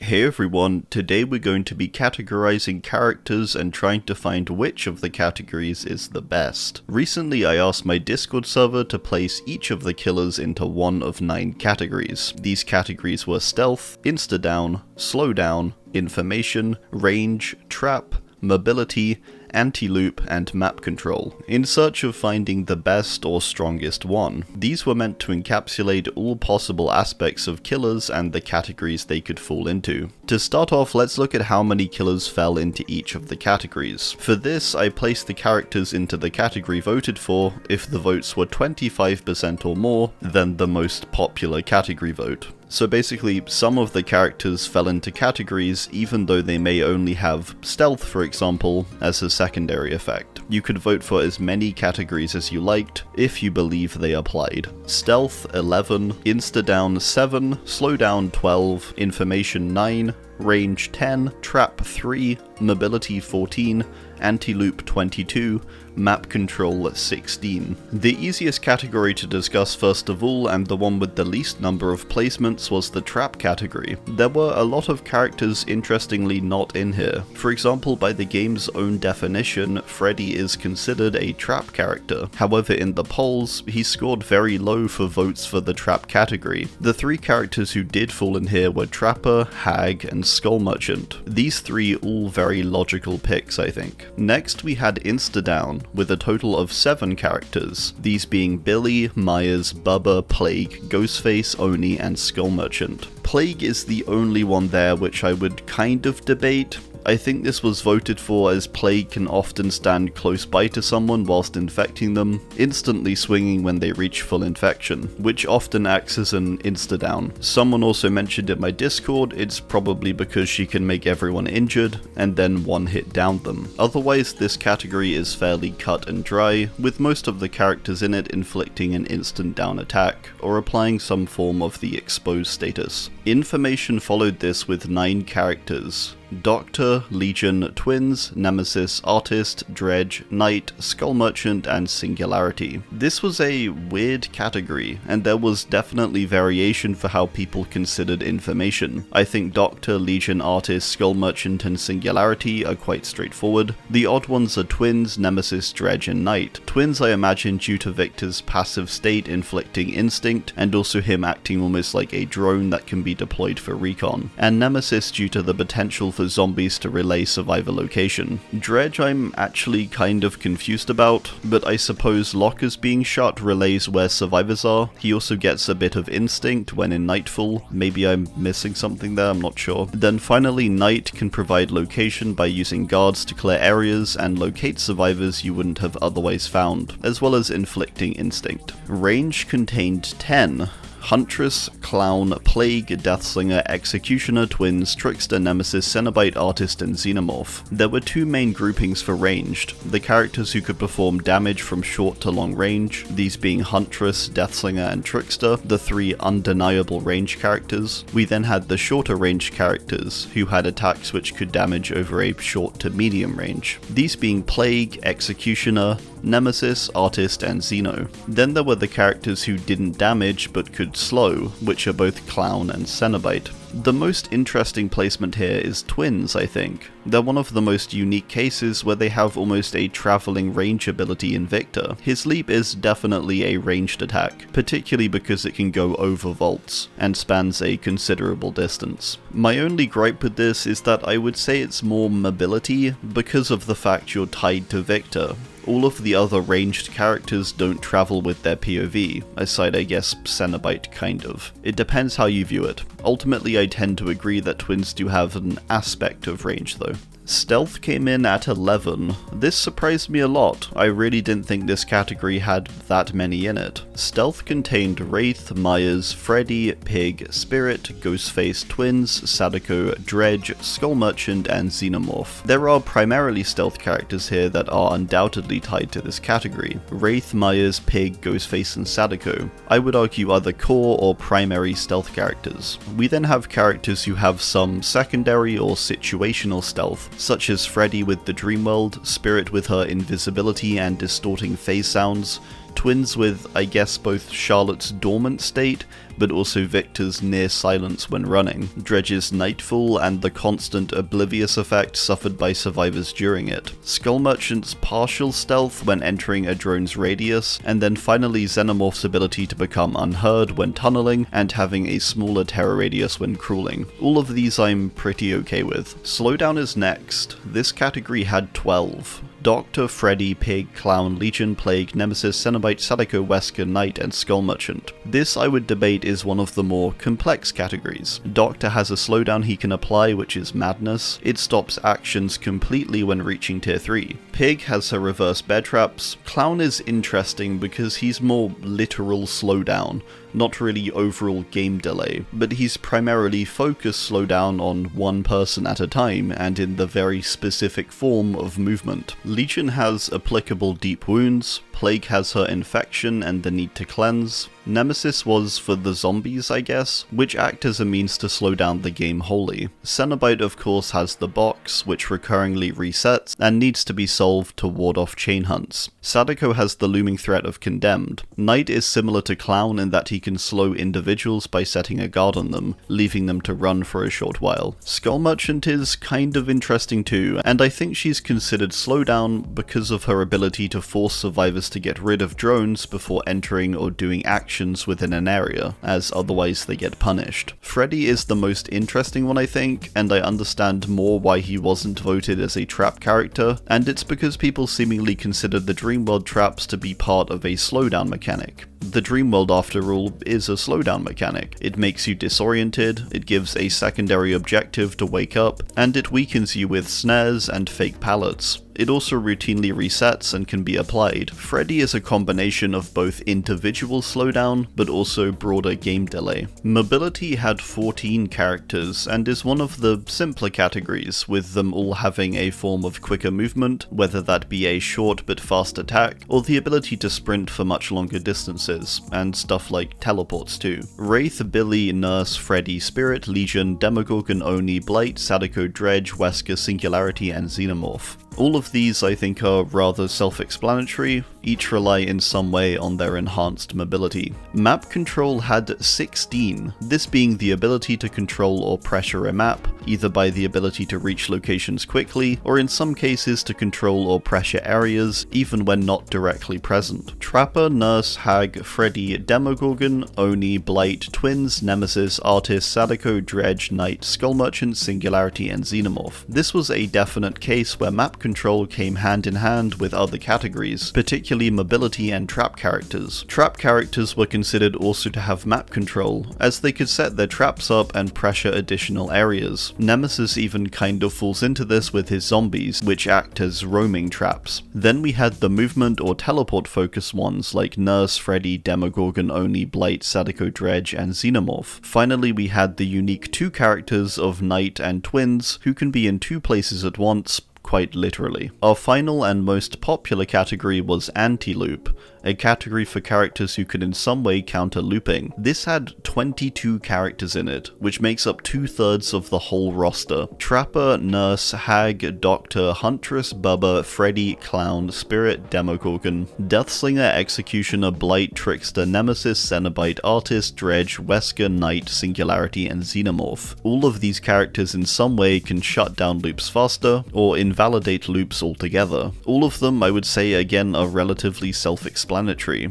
Hey everyone, today we're going to be categorizing characters and trying to find which of the categories is the best. Recently I asked my Discord server to place each of the killers into one of 9 categories. These categories were stealth, insta-down, slowdown, information, range, trap, mobility, anti-loop, and map control, in search of finding the best or strongest one. These were meant to encapsulate all possible aspects of killers and the categories they could fall into. To start off, let's look at how many killers fell into each of the categories. For this, I placed the characters into the category voted for if the votes were 25% or more than the most popular category vote. So basically, some of the characters fell into categories even though they may only have stealth, for example, as a secondary effect. You could vote for as many categories as you liked if you believe they applied. Stealth 11, insta-down 7, slowdown 12, information 9, range 10, trap 3, mobility 14, anti-loop 22, map control 16. The easiest category to discuss first of all, and the one with the least number of placements, was the trap category. There were a lot of characters interestingly not in here. For example, by the game's own definition, Freddy is considered a trap character. However, in the polls, he scored very low for votes for the trap category. The 3 characters who did fall in here were Trapper, Hag, and Skull Merchant. These 3 all very logical picks, I think. Next we had Insta-down, with a total of 7 characters, these being Billy, Myers, Bubba, Plague, Ghostface, Oni, and Skull Merchant. Plague is the only one there which I would kind of debate. I think this was voted for as Plague can often stand close by to someone whilst infecting them, instantly swinging when they reach full infection, which often acts as an insta-down. Someone also mentioned in my Discord it's probably because she can make everyone injured and then one-hit down them. Otherwise, this category is fairly cut and dry, with most of the characters in it inflicting an instant down attack, or applying some form of the exposed status. Information followed this with 9 characters. Doctor, Legion, Twins, Nemesis, Artist, Dredge, Knight, Skull Merchant, and Singularity. This was a weird category, and there was definitely variation for how people considered information. I think Doctor, Legion, Artist, Skull Merchant, and Singularity are quite straightforward. The odd ones are Twins, Nemesis, Dredge, and Knight. Twins I imagine due to Victor's passive state inflicting instinct, and also him acting almost like a drone that can be deployed for recon. And Nemesis due to the potential for zombies to relay survivor location. Dredge I'm actually kind of confused about, but I suppose lockers being shut relays where survivors are. He also gets a bit of instinct when in Nightfall. Maybe I'm missing something there, I'm not sure. Then finally, Knight can provide location by using guards to clear areas and locate survivors you wouldn't have otherwise found, as well as inflicting instinct. Range contained 10. Huntress, Clown, Plague, Deathslinger, Executioner, Twins, Trickster, Nemesis, Cenobite, Artist, and Xenomorph. There were 2 main groupings for ranged, the characters who could perform damage from short to long range, these being Huntress, Deathslinger, and Trickster, the 3 undeniable range characters. We then had the shorter range characters, who had attacks which could damage over a short to medium range, these being Plague, Executioner, Nemesis, Artist, and Xeno. Then there were the characters who didn't damage but could slow, which are both Clown and Cenobite. The most interesting placement here is Twins, I think. They're one of the most unique cases where they have almost a travelling range ability in Victor. His leap is definitely a ranged attack, particularly because it can go over vaults, and spans a considerable distance. My only gripe with this is that I would say it's more mobility, because of the fact you're tied to Victor. All of the other ranged characters don't travel with their POV, aside I guess Cenobite kind of. It depends how you view it. Ultimately I tend to agree that Twins do have an aspect of range though. Stealth came in at 11. This surprised me a lot. I really didn't think this category had that many in it. Stealth contained Wraith, Myers, Freddy, Pig, Spirit, Ghostface, Twins, Sadako, Dredge, Skull Merchant, and Xenomorph. There are primarily stealth characters here that are undoubtedly tied to this category. Wraith, Myers, Pig, Ghostface, and Sadako. I would argue either core or primary stealth characters. We then have characters who have some secondary or situational stealth, such as Freddy with the Dreamworld, Spirit with her invisibility and distorting phase sounds, twins with, I guess, both Charlotte's dormant state, but also Victor's near silence when running, Dredge's Nightfall, and the constant oblivious effect suffered by survivors during it, Skull Merchant's partial stealth when entering a drone's radius, and then finally Xenomorph's ability to become unheard when tunneling, and having a smaller terror radius when crawling. All of these I'm pretty okay with. Slowdown is next. This category had 12. Doctor, Freddy, Pig, Clown, Legion, Plague, Nemesis, Cenobite, Sadako, Wesker, Knight, and Skull Merchant. This, I would debate, is one of the more complex categories. Doctor has a slowdown he can apply, which is Madness. It stops actions completely when reaching tier 3. Pig has her reverse bear traps. Clown is interesting because he's more literal slowdown, not really overall game delay, but he's primarily focused slowdown on one person at a time and in the very specific form of movement. Legion has applicable deep wounds, Plague has her infection and the need to cleanse. Nemesis was for the zombies, I guess, which act as a means to slow down the game wholly. Cenobite of course has the box, which recurringly resets and needs to be solved to ward off chain hunts. Sadako has the looming threat of Condemned. Knight is similar to Clown in that he can slow individuals by setting a guard on them, leaving them to run for a short while. Skull Merchant is kind of interesting too, and I think she's considered slowdown because of her ability to force survivors to get rid of drones before entering or doing actions within an area, as otherwise they get punished. Freddy is the most interesting one I think, and I understand more why he wasn't voted as a trap character, and it's because people seemingly considered the Dreamworld traps to be part of a slowdown mechanic. The Dreamworld, after all, is a slowdown mechanic. It makes you disoriented, it gives a secondary objective to wake up, and it weakens you with snares and fake pallets. It also routinely resets and can be applied. Freddy is a combination of both individual slowdown, but also broader game delay. Mobility had 14 characters, and is one of the simpler categories, with them all having a form of quicker movement, whether that be a short but fast attack, or the ability to sprint for much longer distances, and stuff like teleports too. Wraith, Billy, Nurse, Freddy, Spirit, Legion, Demogorgon, Oni, Blight, Sadako, Dredge, Wesker, Singularity, and Xenomorph. All of these I think are rather self-explanatory, each rely in some way on their enhanced mobility. Map control had 16, this being the ability to control or pressure a map, either by the ability to reach locations quickly, or in some cases to control or pressure areas, even when not directly present. Trapper, Nurse, Hag, Freddy, Demogorgon, Oni, Blight, Twins, Nemesis, Artist, Sadako, Dredge, Knight, Skull Merchant, Singularity, and Xenomorph. This was a definite case where map control came hand in hand with other categories, particularly mobility and trap characters. Trap characters were considered also to have map control, as they could set their traps up and pressure additional areas. Nemesis even kind of falls into this with his zombies, which act as roaming traps. Then we had the movement or teleport focused ones like Nurse, Freddy, Demogorgon, Oni, Blight, Sadako, Dredge, and Xenomorph. Finally we had the unique two characters of Knight and Twins, who can be in two places at once, quite literally. Our final and most popular category was Anti-Loop, a category for characters who could in some way counter looping. This had 22 characters in it, which makes up 2/3 of the whole roster. Trapper, Nurse, Hag, Doctor, Huntress, Bubba, Freddy, Clown, Spirit, Demogorgon, Deathslinger, Executioner, Blight, Trickster, Nemesis, Cenobite, Artist, Dredge, Wesker, Knight, Singularity, and Xenomorph. All of these characters in some way can shut down loops faster, or invalidate loops altogether. All of them, I would say, again, are relatively self-explanatory.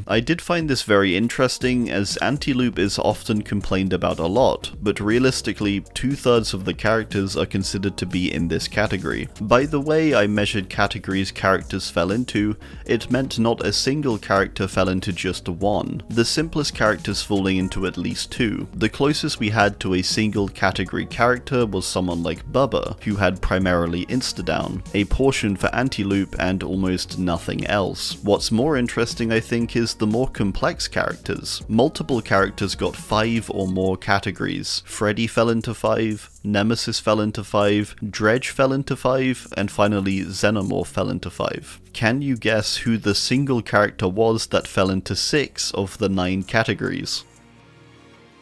I did find this very interesting, as anti-loop is often complained about a lot, but realistically 2/3 of the characters are considered to be in this category. By the way I measured categories characters fell into, it meant not a single character fell into just one, the simplest characters falling into at least 2. The closest we had to a single category character was someone like Bubba, who had primarily Insta-down, a portion for anti-loop and almost nothing else. What's more interesting I think is the more complex characters. Multiple characters got 5 or more categories. Freddy fell into 5, Nemesis fell into 5, Dredge fell into 5, and finally Xenomorph fell into 5. Can you guess who the single character was that fell into 6 of the 9 categories?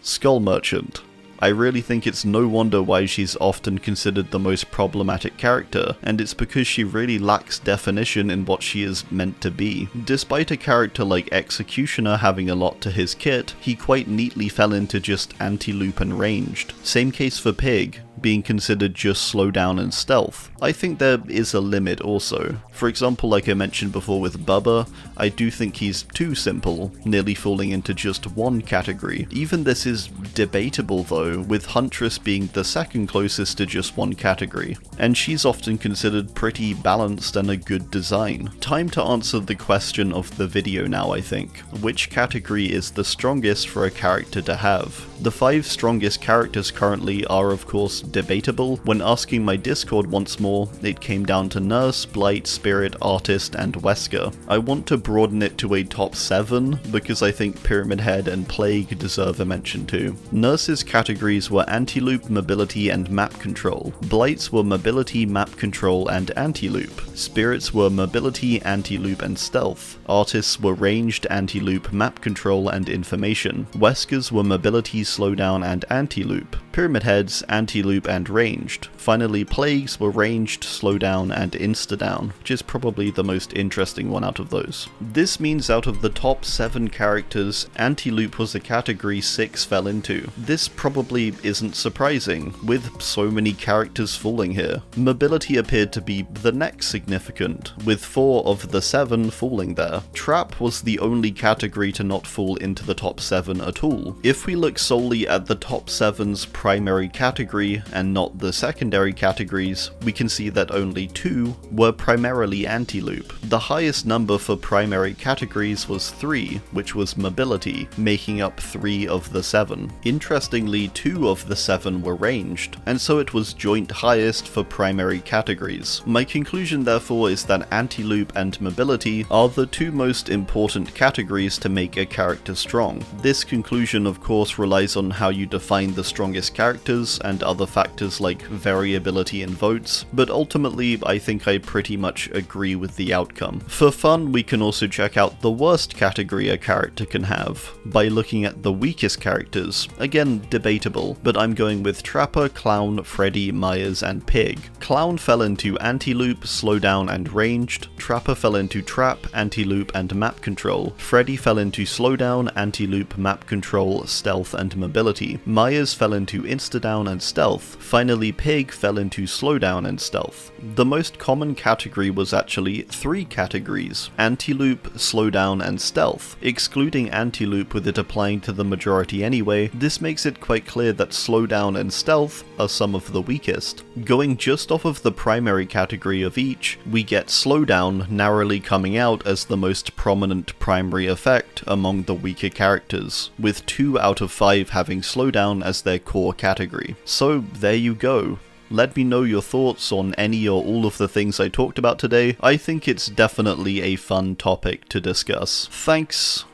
Skull Merchant. I really think it's no wonder why she's often considered the most problematic character, and it's because she really lacks definition in what she is meant to be. Despite a character like Executioner having a lot to his kit, he quite neatly fell into just anti-loop and ranged. Same case for Pig, being considered just slowdown and stealth. I think there is a limit also. For example, like I mentioned before with Bubba, I do think he's too simple, nearly falling into just one category. Even this is debatable though, with Huntress being the second closest to just one category, and she's often considered pretty balanced and a good design. Time to answer the question of the video now, I think. Which category is the strongest for a character to have? The 5 strongest characters currently are of course debatable. When asking my Discord once more, it came down to Nurse, Blight, Spirit, Artist, and Wesker. I want to broaden it to a top 7 because I think Pyramid Head and Plague deserve a mention too. Nurse's categories were Anti-Loop, Mobility, and Map Control. Blight's were Mobility, Map Control, and Anti-Loop. Spirits were Mobility, Anti-Loop, and Stealth. Artists were Ranged, Anti-Loop, Map Control, and Information. Wesker's were Mobility, Slowdown, and Anti-Loop. Pyramid Heads, Anti-Loop, and Ranged. Finally, Plagues were Ranged, Slowdown, and Insta-down, which is probably the most interesting one out of those. This means out of the top 7 characters, Anti-Loop was a category 6 fell into. This probably isn't surprising, with so many characters falling here. Mobility appeared to be the next significant, with 4 of the 7 falling there. Trap was the only category to not fall into the top 7 at all. If we look solely at the top 7's primary category and not the secondary categories, we can see that only 2 were primarily anti-loop. The highest number for primary categories was 3, which was mobility, making up 3 of the 7. Interestingly, 2 of the 7 were ranged, and so it was joint highest for primary categories. My conclusion therefore is that anti-loop and mobility are the 2 most important categories to make a character strong. This conclusion of course relies on how you define the strongest characters and other factors like variability in votes, but ultimately I think I pretty much agree with the outcome. For fun, we can also check out the worst category a character can have by looking at the weakest characters. Again, debatable, but I'm going with Trapper, Clown, Freddy, Myers, and Pig. Clown fell into Anti-Loop, Slowdown, and Ranged. Trapper fell into Trap, Anti-Loop, and Map Control. Freddy fell into Slowdown, Anti-Loop, Map Control, Stealth, and Mobility. Myers fell into Insta-down and Stealth. Finally, Pig fell into Slowdown and Stealth. The most common category was actually 3 categories: Anti-Loop, Slowdown, and Stealth. Excluding Anti-Loop with it applying to the majority anyway, this makes it quite clear that Slowdown and Stealth are some of the weakest. Going just off of the primary category of each, we get Slowdown narrowly coming out as the most prominent primary effect among the weaker characters, with 2 out of 5 having Slowdown as their core category. So there you go. Let me know your thoughts on any or all of the things I talked about today. I think it's definitely a fun topic to discuss. Thanks,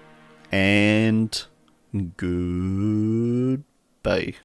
and goodbye.